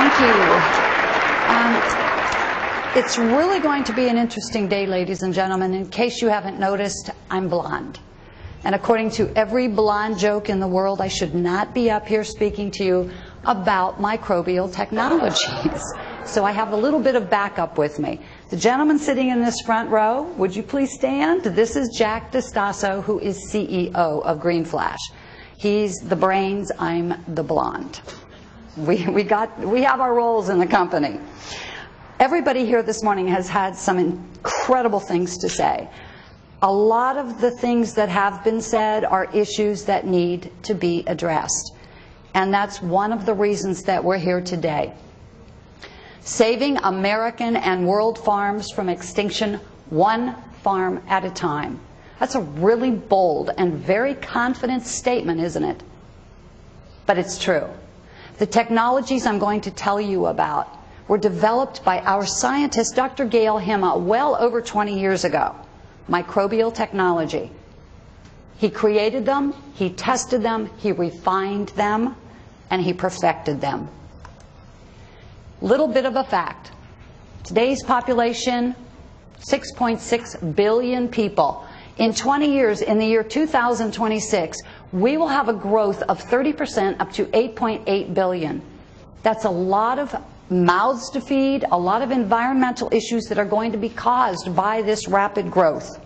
Thank you. It's really going to be an interesting day, ladies and gentlemen. In case you haven't noticed, I'm blonde. And according to every blonde joke in the world, I should not be up here speaking to you about microbial technologies. So I have a little bit of backup with me. The gentleman sitting in this front row, would you please stand? This is Jack DeStasso, who is CEO of Green Flash. He's the brains, I'm the blonde. We have our roles in the company. Everybody here this morning has had some incredible things to say. A lot of the things that have been said are issues that need to be addressed. And that's one of the reasons that we're here today. Saving American and world farms from extinction, one farm at a time. That's a really bold and very confident statement, isn't it? But it's true. The technologies I'm going to tell you about were developed by our scientist, Dr. Gail Hima, well over 20 years ago. Microbial technology. He created them, he tested them, he refined them, and he perfected them. Little bit of a fact. Today's population, 6.6 billion people. In 20 years, in the year 2026, we will have a growth of 30% up to 8.8 billion. That's a lot of mouths to feed, a lot of environmental issues that are going to be caused by this rapid growth.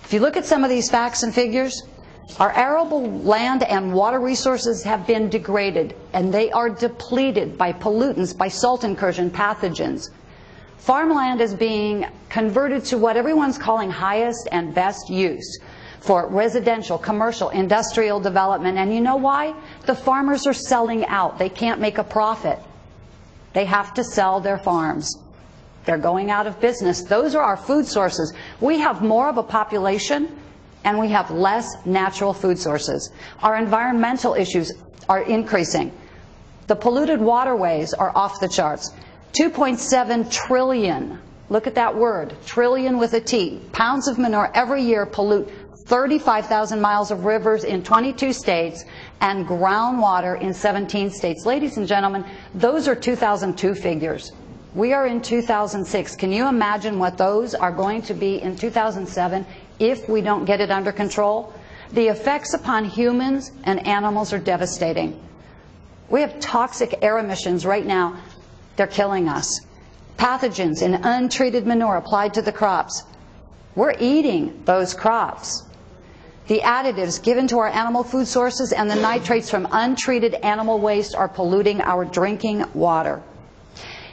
If you look at some of these facts and figures, our arable land and water resources have been degraded, and they are depleted by pollutants, by salt incursion pathogens. Farmland is being converted to what everyone's calling highest and best use for residential, commercial, industrial development. And you know why? The farmers are selling out. They can't make a profit. They have to sell their farms. They're going out of business. Those are our food sources. We have more of a population, and we have less natural food sources. Our environmental issues are increasing. The polluted waterways are off the charts. 2.7 trillion, look at that word, trillion with a T, pounds of manure every year pollute 35,000 miles of rivers in 22 states and groundwater in 17 states. Ladies and gentlemen, those are 2002 figures. We are in 2006. Can you imagine what those are going to be in 2007 if we don't get it under control? The effects upon humans and animals are devastating. We have toxic air emissions right now. They're killing us. Pathogens in untreated manure applied to the crops. We're eating those crops. The additives given to our animal food sources and the nitrates from untreated animal waste are polluting our drinking water.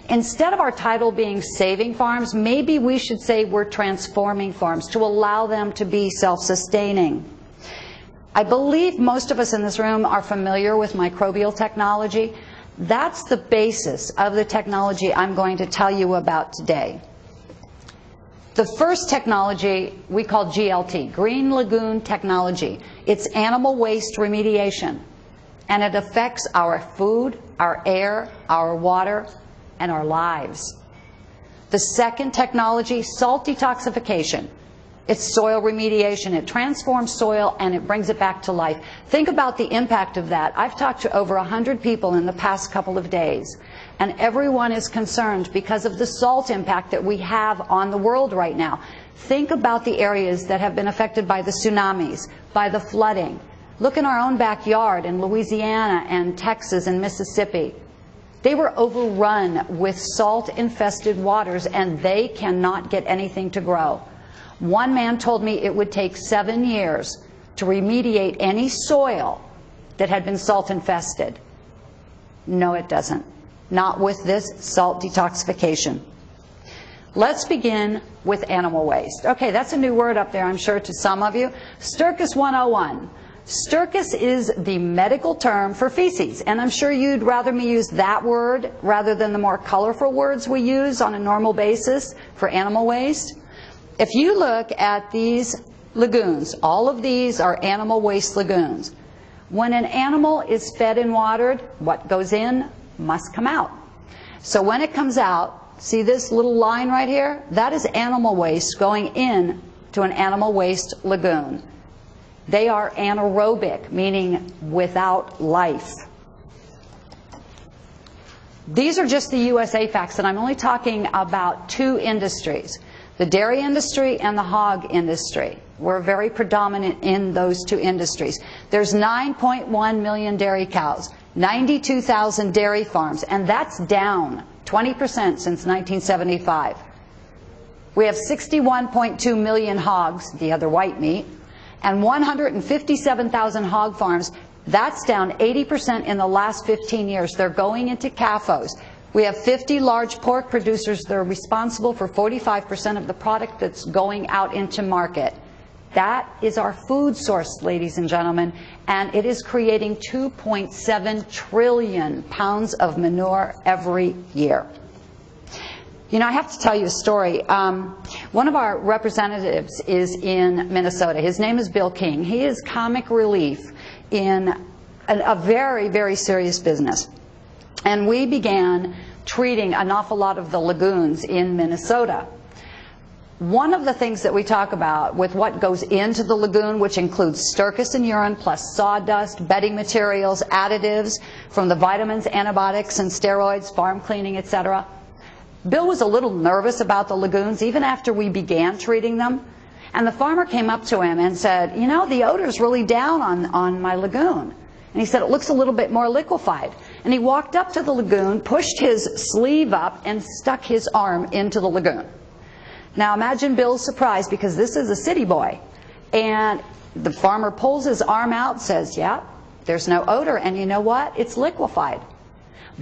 Instead of our title being Saving Farms, maybe we should say we're transforming farms to allow them to be self-sustaining. I believe most of us in this room are familiar with microbial technology. That's the basis of the technology I'm going to tell you about today. The first technology we call GLT, Green Lagoon Technology. It's animal waste remediation, and it affects our food, our air, our water, and our lives. The second technology, salt detoxification. It's soil remediation. It transforms soil and it brings it back to life. Think about the impact of that. I've talked to over 100 people in the past couple of days, and everyone is concerned because of the salt impact that we have on the world right now. Think about the areas that have been affected by the tsunamis, by the flooding. Look in our own backyard in Louisiana and Texas and Mississippi. They were overrun with salt-infested waters, and they cannot get anything to grow. One man told me it would take 7 years to remediate any soil that had been salt-infested. No, it doesn't. Not with this salt detoxification. Let's begin with animal waste. Okay, that's a new word up there, I'm sure, to some of you. Sturkis 101. Sturkis is the medical term for feces, and I'm sure you'd rather me use that word rather than the more colorful words we use on a normal basis for animal waste. If you look at these lagoons, all of these are animal waste lagoons. When an animal is fed and watered, what goes in must come out. So when it comes out, see this little line right here? That is animal waste going in to an animal waste lagoon. They are anaerobic, meaning without life. These are just the USA facts, and I'm only talking about two industries, the dairy industry and the hog industry. We're very predominant in those two industries. There's 9.1 million dairy cows, 92,000 dairy farms, and that's down 20% since 1975. We have 61.2 million hogs, the other white meat, and 157,000 hog farms. That's down 80% in the last 15 years. They're going into CAFOs. We have 50 large pork producers that are responsible for 45% of the product that's going out into market. That is our food source, ladies and gentlemen, and it is creating 2.7 trillion pounds of manure every year. You know, I have to tell you a story. One of our representatives is in Minnesota. His name is Bill King. He is comic relief in a very, very serious business. And we began treating an awful lot of the lagoons in Minnesota. One of the things that we talk about with what goes into the lagoon, which includes stercus and urine, plus sawdust, bedding materials, additives from the vitamins, antibiotics, and steroids, farm cleaning, etc. Bill was a little nervous about the lagoons even after we began treating them. And the farmer came up to him and said, you know, the odor's really down on my lagoon. And he said, it looks a little bit more liquefied. And he walked up to the lagoon, pushed his sleeve up, and stuck his arm into the lagoon. Now imagine Bill's surprise, because this is a city boy. And the farmer pulls his arm out, says, yeah, there's no odor. And you know what? It's liquefied.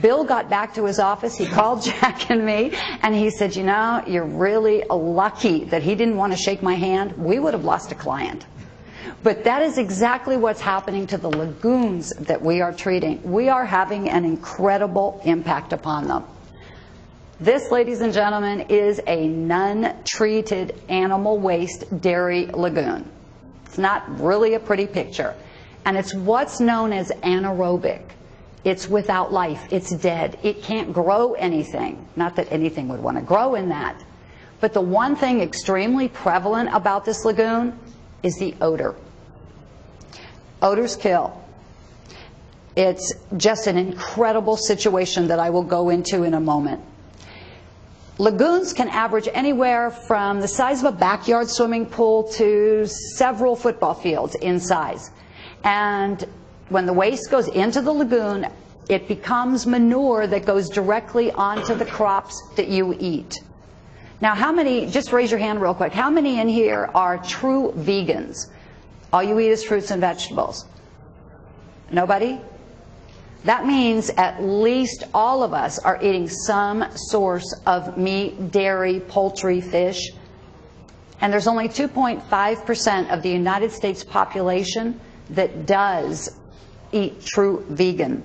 Bill got back to his office, he called Jack and me, and he said, you know, you're really lucky that he didn't want to shake my hand. We would have lost a client. But that is exactly what's happening to the lagoons that we are treating. We are having an incredible impact upon them. This, ladies and gentlemen, is a non-treated animal waste dairy lagoon. It's not really a pretty picture. And it's what's known as anaerobic. It's without life. It's dead. It can't grow anything. Not that anything would want to grow in that. But the one thing extremely prevalent about this lagoon is the odor. Odors kill. It's just an incredible situation that I will go into in a moment. Lagoons can average anywhere from the size of a backyard swimming pool to several football fields in size. And when the waste goes into the lagoon, it becomes manure that goes directly onto the crops that you eat. Now, how many, just raise your hand real quick, how many in here are true vegans? All you eat is fruits and vegetables. Nobody? That means at least all of us are eating some source of meat, dairy, poultry, fish. And there's only 2.5% of the United States population that does eat true vegan.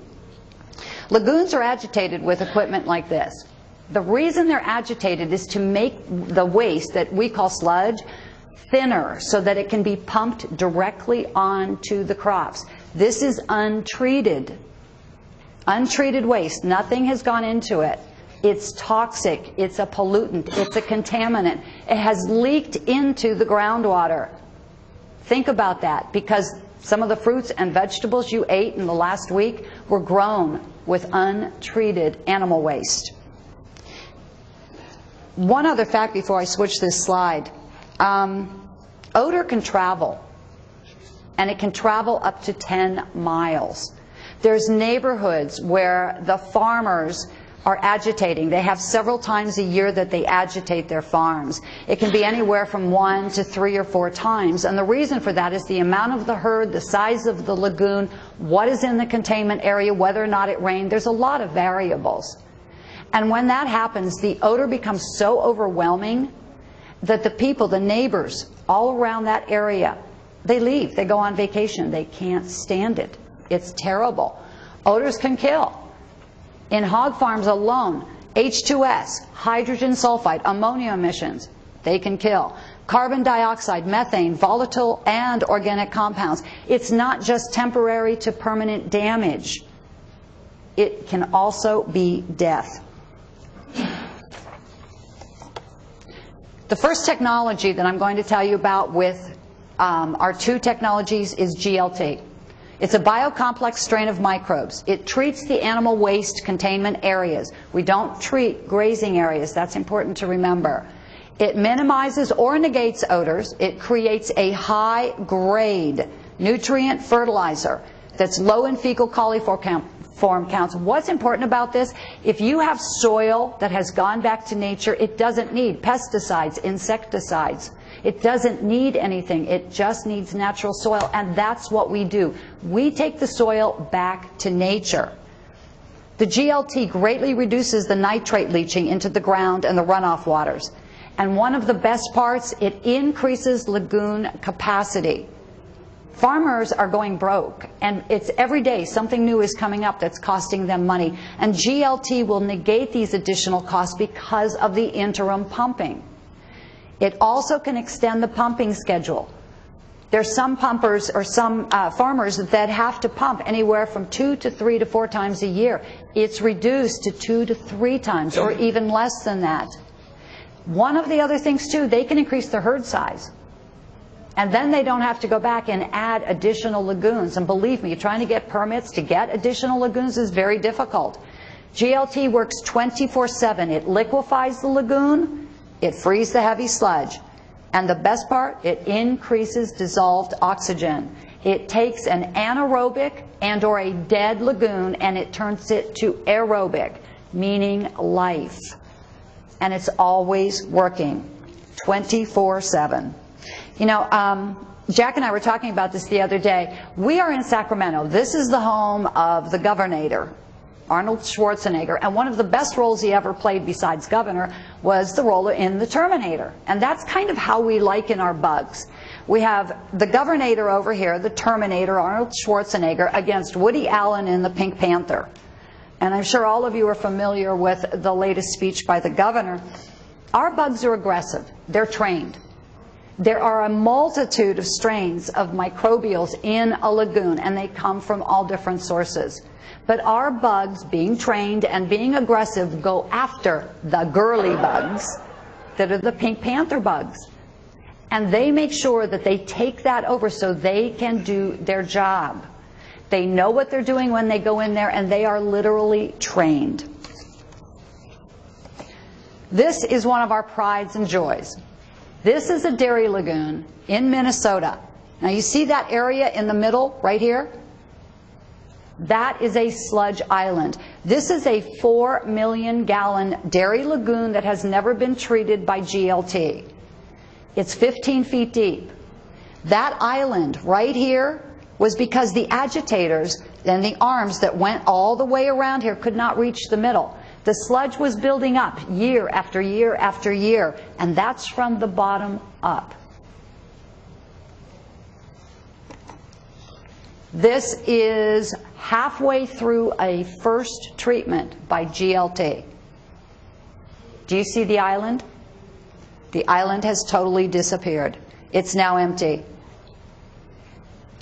Lagoons are agitated with equipment like this. The reason they're agitated is to make the waste that we call sludge thinner so that it can be pumped directly onto the crops. This is untreated. Untreated waste. Nothing has gone into it. It's toxic. It's a pollutant. It's a contaminant. It has leaked into the groundwater. Think about that, because some of the fruits and vegetables you ate in the last week were grown with untreated animal waste. One other fact before I switch this slide. Odor can travel, and it can travel up to 10 miles. There's neighborhoods where the farmers are agitating. They have several times a year that they agitate their farms. It can be anywhere from 1 to 3 or 4 times. And the reason for that is the amount of the herd, the size of the lagoon, what is in the containment area, whether or not it rained. There's a lot of variables. And when that happens, the odor becomes so overwhelming that the people, the neighbors all around that area, they leave. They go on vacation. They can't stand it. It's terrible. Odors can kill. In hog farms alone, H2S, hydrogen sulfide, ammonia emissions, they can kill. Carbon dioxide, methane, volatile and organic compounds. It's not just temporary to permanent damage. It can also be death. The first technology that I'm going to tell you about with our two technologies is GLT. It's a biocomplex strain of microbes. It treats the animal waste containment areas. We don't treat grazing areas. That's important to remember. It minimizes or negates odors. It creates a high-grade nutrient fertilizer that's low in fecal coliform counts. What's important about this? If you have soil that has gone back to nature, it doesn't need pesticides, insecticides. It doesn't need anything. It just needs natural soil, and that's what we do. We take the soil back to nature. The GLT greatly reduces the nitrate leaching into the ground and the runoff waters. And one of the best parts, it increases lagoon capacity. Farmers are going broke, and it's every day something new is coming up that's costing them money. And GLT will negate these additional costs because of the interim pumping. It also can extend the pumping schedule. There's some pumpers or some farmers that have to pump anywhere from 2 to 3 to 4 times a year. It's reduced to 2 to 3 times or even less than that. One of the other things too, they can increase their herd size. And then they don't have to go back and add additional lagoons. And believe me, trying to get permits to get additional lagoons is very difficult. GLT works 24/7. It liquefies the lagoon. It frees the heavy sludge. And the best part, it increases dissolved oxygen. It takes an anaerobic and or a dead lagoon and it turns it to aerobic, meaning life. And it's always working, 24/7. You know, Jack and I were talking about this the other day. We are in Sacramento. This is the home of the governor, Arnold Schwarzenegger, and one of the best roles he ever played besides governor was the role in The Terminator. And that's kind of how we liken our bugs. We have the governor over here, the Terminator, Arnold Schwarzenegger, against Woody Allen in the Pink Panther. And I'm sure all of you are familiar with the latest speech by the governor. Our bugs are aggressive. They're trained. There are a multitude of strains of microbials in a lagoon, and they come from all different sources. But our bugs, being trained and being aggressive, go after the girly bugs that are the Pink Panther bugs. And they make sure that they take that over so they can do their job. They know what they're doing when they go in there, and they are literally trained. This is one of our prides and joys. This is a dairy lagoon in Minnesota. Now you see that area in the middle right here? That is a sludge island. This is a 4 million gallon dairy lagoon that has never been treated by GLT. It's 15 feet deep. That island right here was because the agitators and the arms that went all the way around here could not reach the middle. The sludge was building up year after year after year, and that's from the bottom up. This is halfway through a first treatment by GLT. Do you see the island? The island has totally disappeared. It's now empty.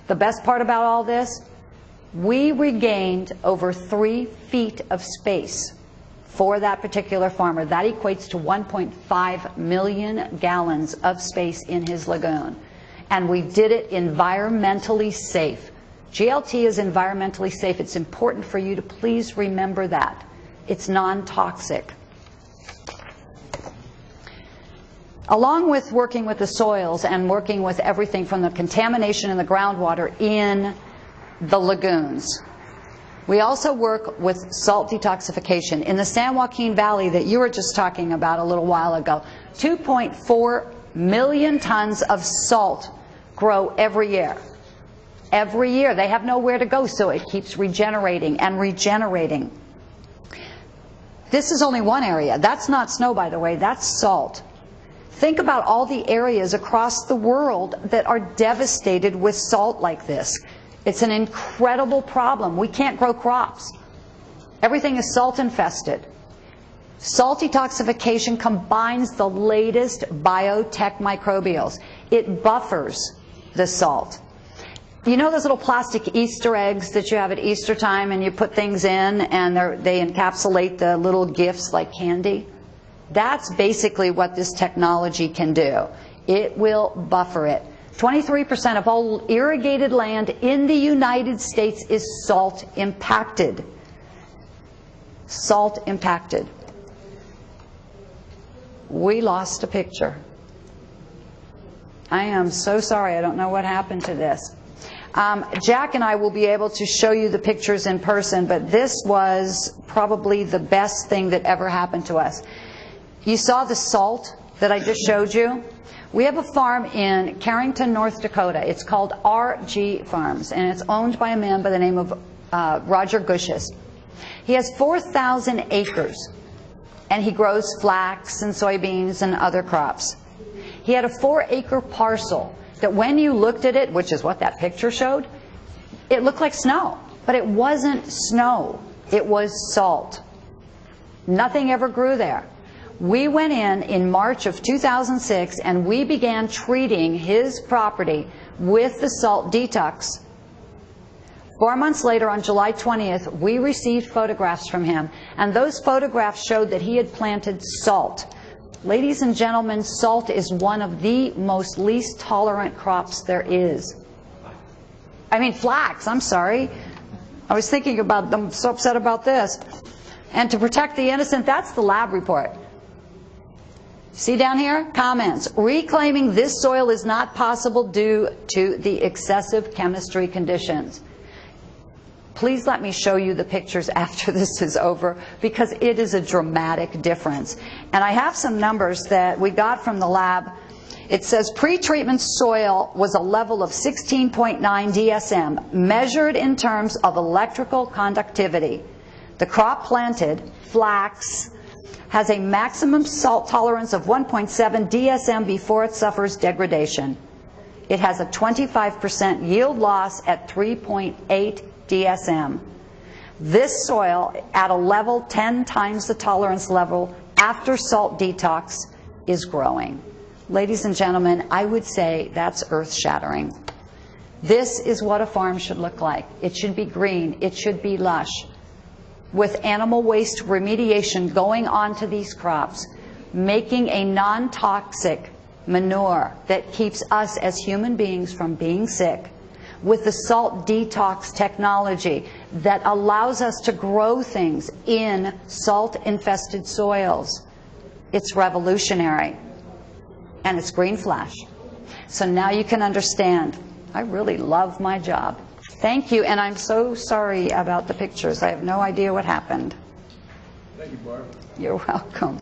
The best part about all this, we regained over 3 feet of space for that particular farmer. That equates to 1.5 million gallons of space in his lagoon. And we did it environmentally safe. GLT is environmentally safe. It's important for you to please remember that. It's non-toxic. Along with working with the soils and working with everything from the contamination in the groundwater in the lagoons, we also work with salt detoxification. In the San Joaquin Valley that you were just talking about a little while ago, 2.4 million tons of salt grow every year. Every year. They have nowhere to go, so it keeps regenerating and regenerating. This is only one area. That's not snow, by the way. That's salt. Think about all the areas across the world that are devastated with salt like this. It's an incredible problem. We can't grow crops. Everything is salt infested. Salt detoxification combines the latest biotech microbials. It buffers the salt. You know those little plastic Easter eggs that you have at Easter time and you put things in and they encapsulate the little gifts like candy? That's basically what this technology can do. It will buffer it. 23% of all irrigated land in the United States is salt impacted. Salt impacted. We lost a picture. I am so sorry. I don't know what happened to this. Jack and I will be able to show you the pictures in person, but this was probably the best thing that ever happened to us. You saw the salt that I just showed you? We have a farm in Carrington, North Dakota. It's called RG Farms, and it's owned by a man by the name of Roger Gushis. He has 4,000 acres, and he grows flax and soybeans and other crops. He had a 4-acre parcel that when you looked at it, which is what that picture showed, it looked like snow. But it wasn't snow. It was salt. Nothing ever grew there. We went in March of 2006, and we began treating his property with the salt detox. 4 months later, on July 20th, we received photographs from him, and those photographs showed that he had planted salt. Ladies and gentlemen, salt is one of the most least tolerant crops there is. I mean, flax, I'm sorry. I was thinking about them, so upset about this. And to protect the innocent, that's the lab report. See down here? Comments. Reclaiming this soil is not possible due to the excessive chemistry conditions. Please let me show you the pictures after this is over, because it is a dramatic difference. And I have some numbers that we got from the lab. It says pre-treatment soil was a level of 16.9 DSM, measured in terms of electrical conductivity. The crop planted, flax, has a maximum salt tolerance of 1.7 DSM before it suffers degradation. It has a 25% yield loss at 3.8 DSM. This soil, at a level 10 times the tolerance level after salt detox, is growing. Ladies and gentlemen, I would say that's earth-shattering. This is what a farm should look like. It should be green. It should be lush, with animal waste remediation going onto these crops, making a non-toxic manure that keeps us as human beings from being sick, with the salt detox technology that allows us to grow things in salt-infested soils. It's revolutionary, and it's green flash. So now you can understand. I really love my job. Thank you, and I'm so sorry about the pictures. I have no idea what happened. Thank you, Barb. You're welcome.